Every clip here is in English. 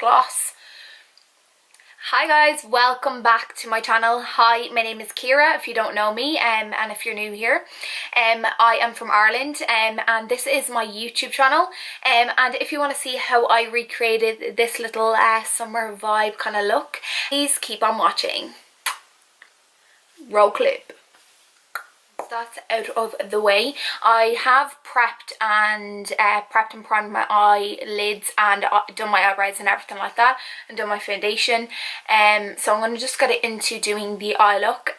gloss. Hi guys, welcome back to my channel. Hi, my name is Ciara if you don't know me, and if you're new here. I am from Ireland, and this is my YouTube channel, and if you want to see how I recreated this little summer vibe kind of look, please keep on watching. Roll clip. That's out of the way. I have prepped and primed my eyelids and done my eyebrows and everything like that, and done my foundation. So I'm going to just get into doing the eye look.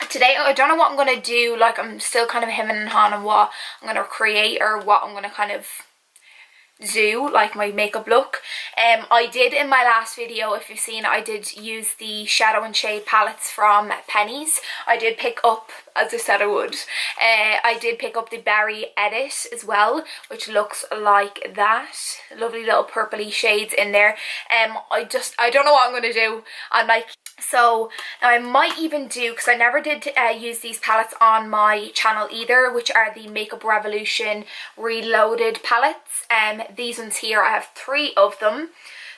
Today I don't know what I'm going to do. Like, I'm still kind of hemming and hawing on what I'm going to create or what I'm going to kind of do, like my makeup look. I did in my last video, if you've seen, I did use the shadow and shade palettes from Penny's. I did pick up, as I said I would, I did pick up the Berry Edit as well, which looks like that. Lovely little purpley shades in there. I don't know what I'm going to do. I'm like, so now I might even do, because I never did use these palettes on my channel either, which are the Makeup Revolution Reloaded palettes. These ones here, I have 3 of them.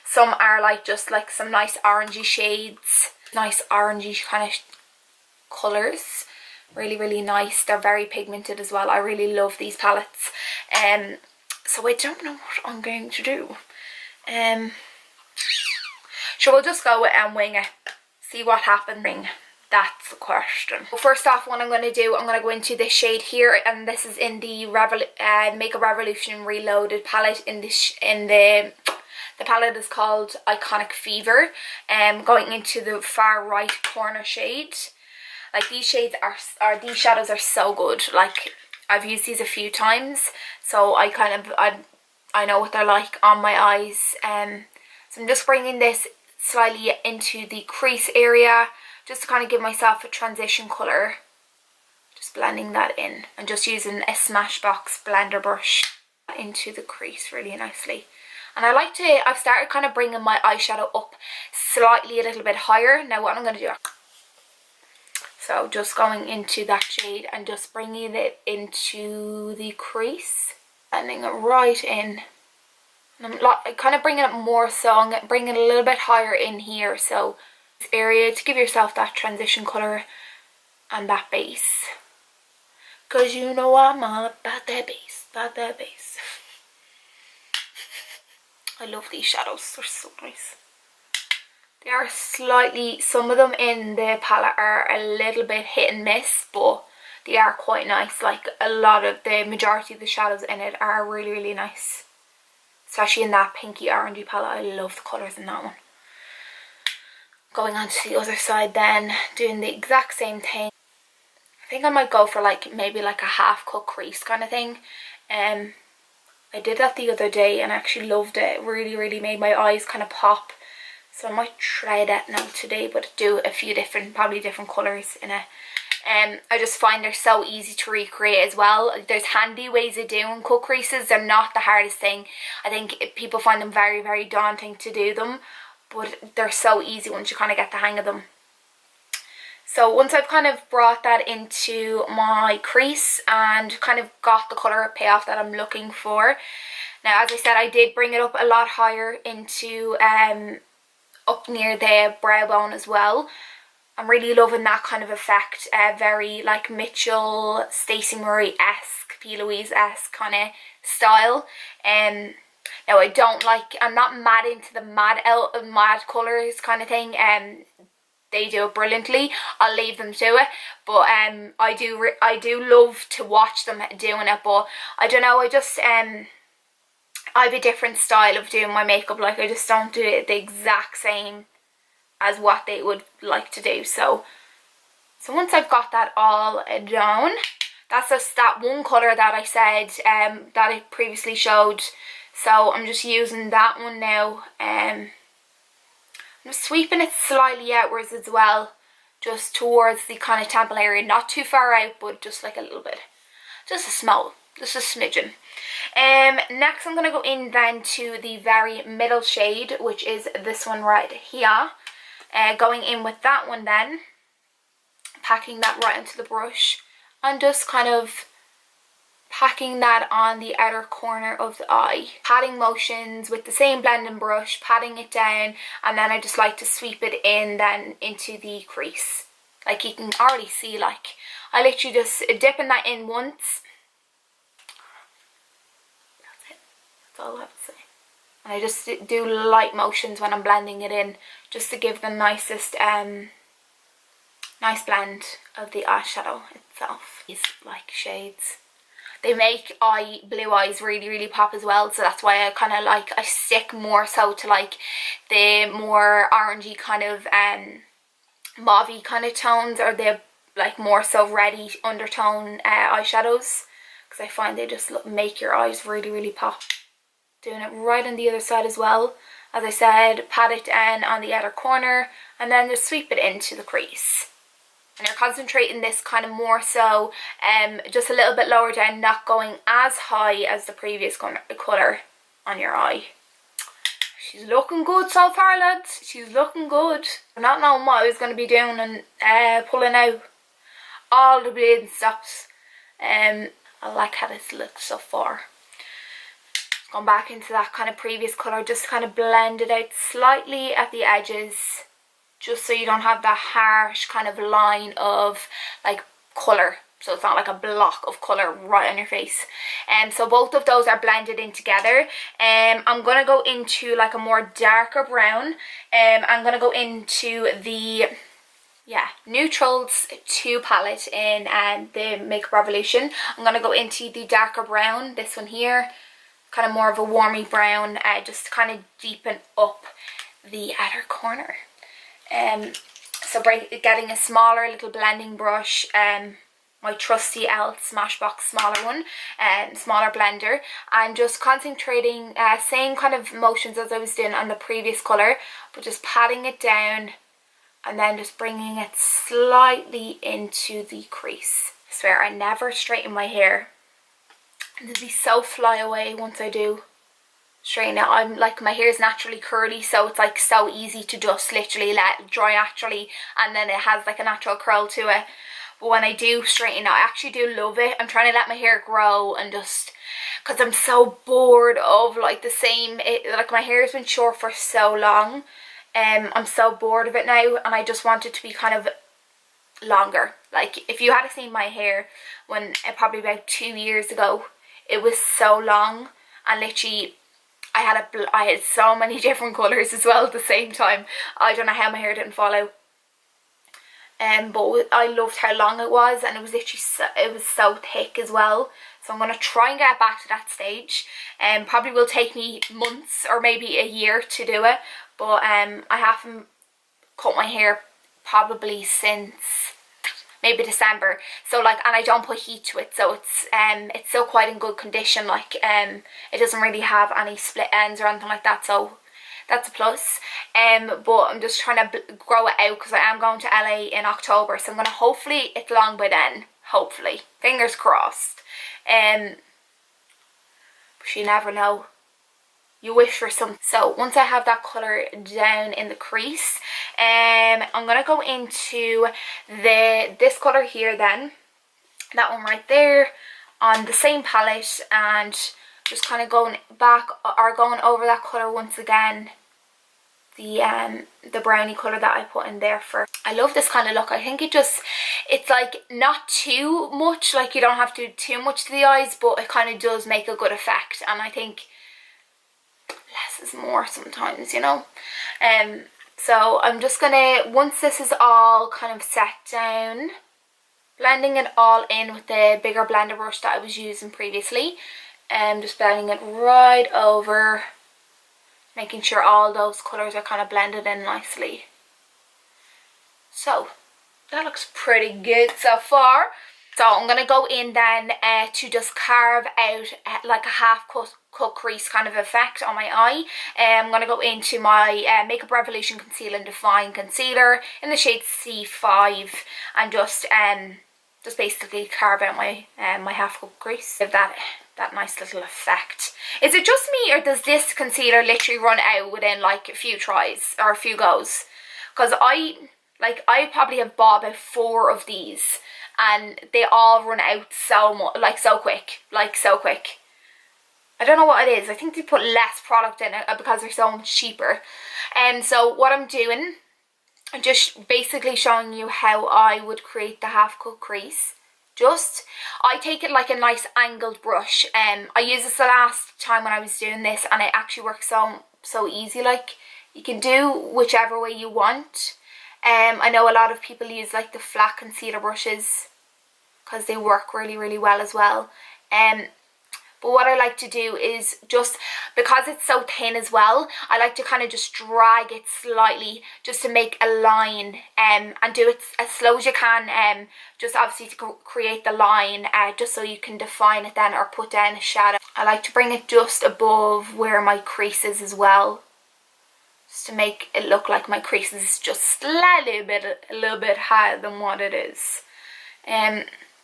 Some are like just like some nice orangey shades, nice orangey kind of colours. Really nice. They're very pigmented as well. I really love these palettes. So I don't know what I'm going to do. So we'll just go and wing it. See what happens. That's the question. Well, first off, what I'm going to do, I'm going to go into this shade here, and this is in the Makeup Revolution Reloaded palette. The palette is called Iconic Fever. Going into the far right corner shade. Like, these shades these shadows are so good. Like, I've used these a few times, so I know what they're like on my eyes. So I'm just bringing this slightly into the crease area, just to kind of give myself a transition colour. Just blending that in, and just using a Smashbox blender brush into the crease really nicely. And I've started kind of bringing my eyeshadow up slightly a little bit higher. Now what I'm going to do, so just going into that shade and just bringing it into the crease, blending it right in. And I'm kind of bringing it more, so I'm bringing it a little bit higher in here, so this area, to give yourself that transition colour and that base. Because you know I'm all about that base, I love these shadows, they're so nice. They are slightly, some of them in the palette are a little bit hit and miss, but they are quite nice. Like, the majority of the shadows in it are really nice. Especially in that pinky orangey palette. I love the colours in that one. Going on to the other side then, doing the exact same thing. I think I might go for maybe a half cut crease kind of thing. I did that the other day and I actually loved it. It really made my eyes kind of pop. So I might try that now today, but do a few probably different colours in it. I just find they're so easy to recreate as well. There's handy ways of doing cut creases. They're not the hardest thing. I think people find them very daunting to do them, but they're so easy once you kind of get the hang of them. So once I've kind of brought that into my crease and kind of got the colour payoff that I'm looking for. Now, as I said, I did bring it up a lot higher into up near the brow bone as well. I'm really loving that kind of effect, very like Mitchell, Stacey Marie-esque, P. Louise-esque kind of style. Now I'm not mad into the mad colours kind of thing. They do it brilliantly. I'll leave them to it, but I do love to watch them doing it. But I don't know, I have a different style of doing my makeup. Like, I just don't do it the exact same as what they would like to do. So once I've got that all down, that's just that one colour that I said that I previously showed. So I'm just using that one now. I'm just sweeping it slightly outwards as well, just towards the kind of temple area, not too far out, but just like a little bit, just a smidgen. Next I'm going to go in then to the very middle shade, which is this one right here. Going in with that one then, packing that right into the brush and just kind of packing that on the outer corner of the eye. Patting motions with the same blending brush, patting it down, and then I just like to sweep it in then into the crease. Like you can already see, like I literally just dipping that in once. That's it. That's all I have to say. And I just do light motions when I'm blending it in, just to give the nicest nice blend of the eyeshadow itself. These like shades, they make blue eyes really pop as well, so that's why I kind of like, I stick more so to like the more orangey kind of mauvey kind of tones, or the like more so reddy undertone eyeshadows, because I find they just make your eyes really pop. Doing it right on the other side as well. As I said, pat it down on the outer corner and then just sweep it into the crease. And you're concentrating this kind of more so just a little bit lower down, not going as high as the previous colour on your eye. She's looking good so far, lads. She's looking good. Not knowing what I was going to be doing and pulling out all the bleeding stops. I like how this looks so far. Gone back into that kind of previous colour, just kind of blend it out slightly at the edges, just so you don't have that harsh kind of line of like colour, so it's not like a block of colour right on your face. So both of those are blended in together. I'm going to go into like a more darker brown. I'm going to go into the Neutrals 2 palette in the Makeup Revolution. I'm going to go into the darker brown, this one here, kind of more of a warmy brown, just to kind of deepen up the outer corner. So getting a smaller little blending brush, my trusty e.l.f. Smashbox smaller one, smaller blender, and just concentrating, same kind of motions as I was doing on the previous colour, but just patting it down and then just bringing it slightly into the crease. I swear I never straighten my hair, and it'll be so fly away once I do straighten it. I'm like, my hair is naturally curly, so it's like so easy to just literally let it dry naturally, and then it has like a natural curl to it. But when I do straighten it, I actually do love it. I'm trying to let my hair grow, and just because I'm so bored of like the same, like my hair has been short for so long, I'm so bored of it now, and I just want it to be kind of longer. Like if you had seen my hair when probably about 2 years ago, it was so long, and literally I had so many different colours as well at the same time. I don't know how my hair didn't fall out. But I loved how long it was, and it was literally it was so thick as well. So I'm going to try and get back to that stage. Probably will take me months or maybe a year to do it, but I haven't cut my hair probably since maybe December. So like, and I don't put heat to it, so it's still quite in good condition. Like it doesn't really have any split ends or anything like that, so that's a plus. But I'm just trying to grow it out because I am going to LA in October, so I'm gonna, hopefully it's long by then, hopefully, fingers crossed. But you never know, you wish for something. So once I have that colour down in the crease, I'm gonna go into this colour here then, that one right there, on the same palette, and just kind of going back or going over that colour once again, the brownie colour that I put in there first. I love this kind of look. I think it's like not too much, like you don't have to do too much to the eyes, but it kind of does make a good effect, and I think less is more sometimes, you know. So I'm just gonna, once this is all kind of set down, blending it all in with the bigger blender brush that I was using previously, and just blending it right over, making sure all those colours are kind of blended in nicely. So that looks pretty good so far. So I'm going to go in then to just carve out like a half cut crease kind of effect on my eye. I'm going to go into my Makeup Revolution Conceal and Define Concealer in the shade C5, and just basically carve out my my half cut crease. Give that nice little effect. Is it just me, or does this concealer literally run out within like a few tries or a few goes? Because I probably have bought about 4 of these, and they all run out so much, like so quick. I don't know what it is. I think they put less product in it because they're so much cheaper. And so what I'm doing, I'm just basically showing you how I would create the half cut crease. I take it like a nice angled brush. I used this the last time when I was doing this, and it actually works so easy. Like, you can do whichever way you want. I know a lot of people use like the flat concealer brushes because they work really well as well. But what I like to do is, just because it's so thin as well, I like to kind of just drag it slightly just to make a line, and do it as slow as you can, just obviously to create the line, just so you can define it then or put down a shadow. I like to bring it just above where my crease is as well, just to make it look like my crease is just slightly a little bit higher than what it is.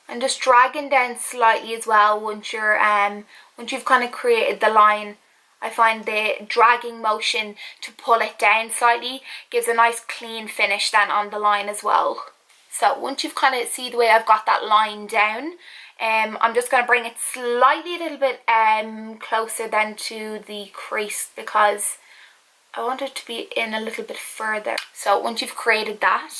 And just dragging down slightly as well once you've kind of created the line. I find the dragging motion to pull it down slightly gives a nice clean finish then on the line as well. So once you've kind of see the way I've got that line down, I'm just going to bring it slightly a little bit closer then to the crease, because I want it to be in a little bit further. So once you've created that,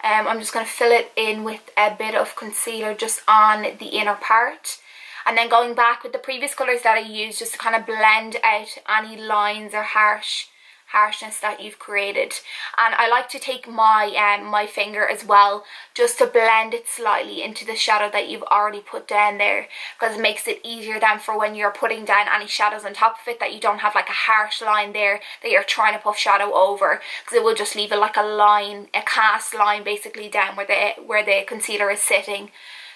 I'm just going to fill it in with a bit of concealer just on the inner part, and then going back with the previous colours that I used just to kind of blend out any lines or harshness that you've created. And I like to take my finger as well just to blend it slightly into the shadow that you've already put down there, because it makes it easier then for when you're putting down any shadows on top of it, that you don't have like a harsh line there that you're trying to puff shadow over, because it will just leave it like a line, a cast line basically down where the concealer is sitting.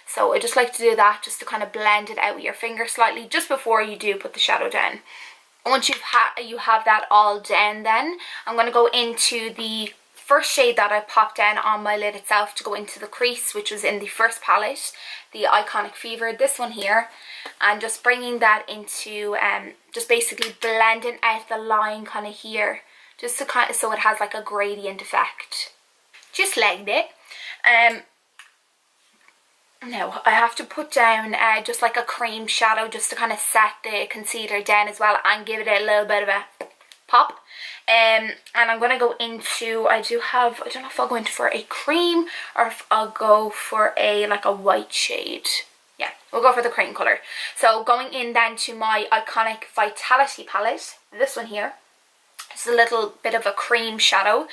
So I just like to do that just to kind of blend it out with your finger slightly just before you do put the shadow down. Once you have that all down, then I'm going to go into the first shade that I popped down on my lid itself to go into the crease, which was in the first palette, the Iconic Fever, this one here, and just bringing that into, just basically blending out the line kind of here, just to kind of, so it has like a gradient effect. Just like that. Now I have to put down just like a cream shadow just to kind of set the concealer down as well and give it a little bit of a pop. And I'm going to go into, I don't know if I'll go into for a cream or if I'll go for like a white shade. Yeah, we'll go for the cream colour. So going in then to my Iconic Vitality palette, this one here. It's a little bit of a cream shadow,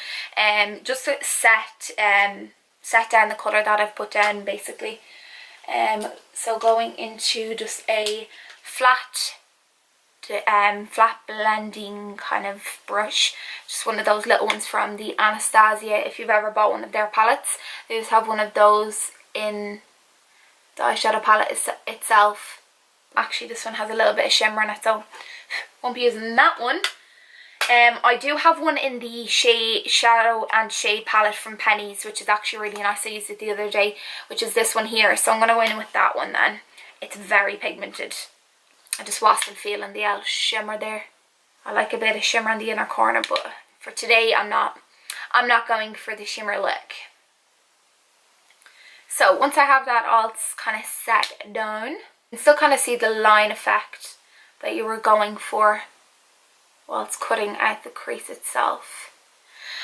just to set down the colour that I've put down basically. So going into just a flat blending kind of brush, just one of those little ones from the Anastasia. If you've ever bought one of their palettes, they just have one of those in the eyeshadow palette itself. Actually, this one has a little bit of shimmer in it, so won't be using that one. I do have one in the Shadow and Shade palette from Penny's, which is actually really nice. I used it the other day, which is this one here. So I'm going to go in with that one then. It's very pigmented. I just wasn't feeling the shimmer there. I like a bit of shimmer in the inner corner, but for today I'm not going for the shimmer look. So once I have that all kind of set down, you can still kind of see the line effect that you were going for while it's cutting out the crease itself.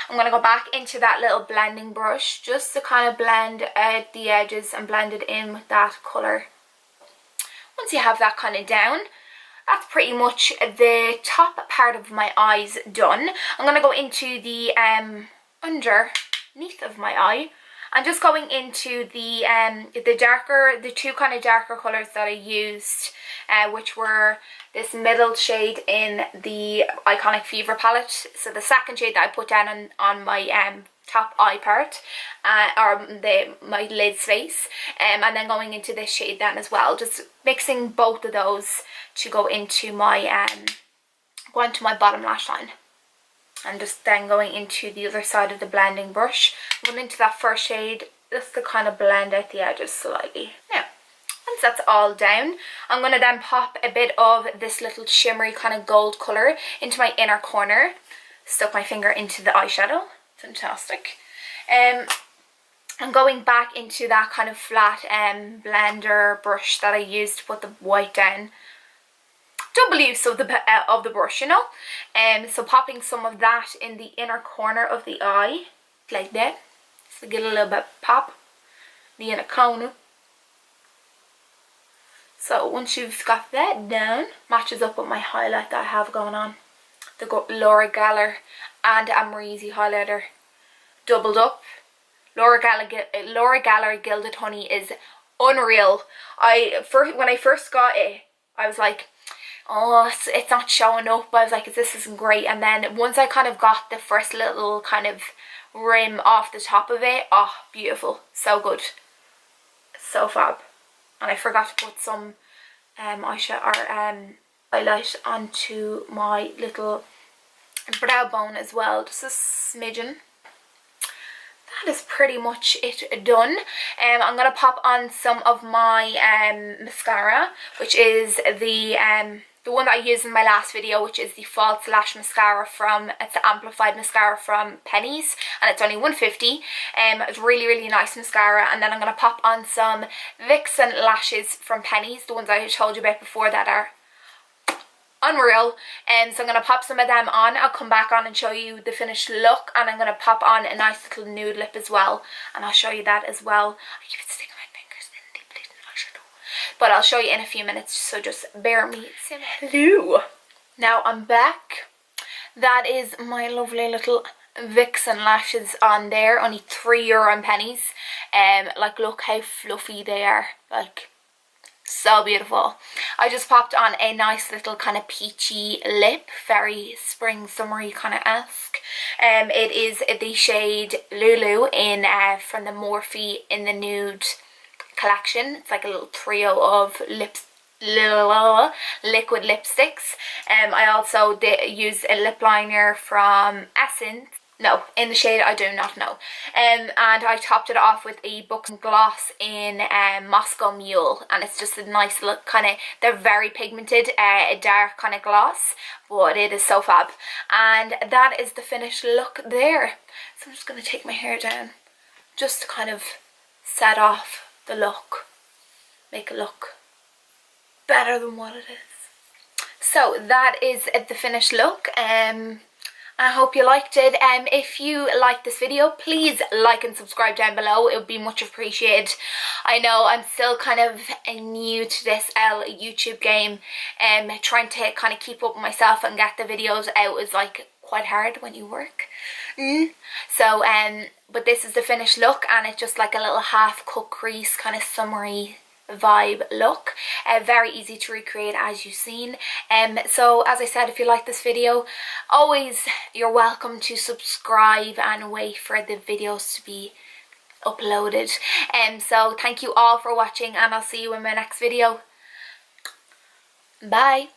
I'm going to go back into that little blending brush just to kind of blend out the edges and blend it in with that colour. Once you have that kind of down, that's pretty much the top part of my eyes done. I'm going to go into the underneath of my eye. I'm just going into the two kind of darker colours that I used, which were this middle shade in the Iconic Fever palette. So the second shade that I put down on my top eye part, or my lid space, and then going into this shade then as well. Just mixing both of those to go into my bottom lash line. And just then going into the other side of the blending brush, going into that first shade just to kind of blend out the edges slightly. Now, once that's all down, I'm going to then pop a bit of this little shimmery kind of gold colour into my inner corner. Stuck my finger into the eyeshadow. Fantastic. I'm going back into that kind of flat blender brush that I used to put the white down. Double use of the brush, you know. So popping some of that in the inner corner of the eye, like that, to get a little bit pop, the inner corner. So once you've got that down, matches up with my highlight that I have going on. The Laura Geller and Amrezy highlighter doubled up. Laura Geller Gilded Honey is unreal. When I first got it, I was like, oh, it's not showing up. I was like, this isn't great. And then once I kind of got the first little kind of rim off the top of it, oh, beautiful. So good. So fab. And I forgot to put some eyeshadow or highlight onto my little brow bone as well, just a smidgen. That is pretty much it done. I'm going to pop on some of my mascara, which is the one that I used in my last video, which is the False Lash Mascara it's the Amplified Mascara from Penny's, and it's only $1.50. It's really, really nice mascara. And then I'm going to pop on some Vixen lashes from Penny's, the ones I told you about before that are unreal. So I'm going to pop some of them on. I'll come back on and show you the finished look, and I'm going to pop on a nice little nude lip as well, and I'll show you that as well. I keep sticking my fingers in the bleeding eyeshadow, but I'll show you in a few minutes, so just bear me. Hello. Now I'm back. That is my lovely little Vixen lashes on there, only €3 on Penny's. Like, look how fluffy they are, like so beautiful. I just popped on a nice little kind of peachy lip, very spring summery kind of esque. It is the shade Lulu in from the Morphe in the Nude collection. It's like a little trio of liquid lipsticks. I also use a lip liner from Essence. No, in the shade I do not know. And I topped it off with a Books Gloss in Moscow Mule, and it's just a nice look, kind of, they're very pigmented, a dark kind of gloss, but it is so fab. And that is the finished look there. So I'm just going to take my hair down just to kind of set off the look, make it look better than what it is. So that is the finished look. I hope you liked it. If you liked this video, please like and subscribe down below. It would be much appreciated. I know I'm still kind of new to this YouTube game, trying to kind of keep up with myself and get the videos out is like quite hard when you work. So but this is the finished look, and it's just like a little half cut crease kind of summery vibe look. Very easy to recreate, as you've seen. So as I said, if you like this video, always you're welcome to subscribe and wait for the videos to be uploaded. So thank you all for watching, and I'll see you in my next video. Bye.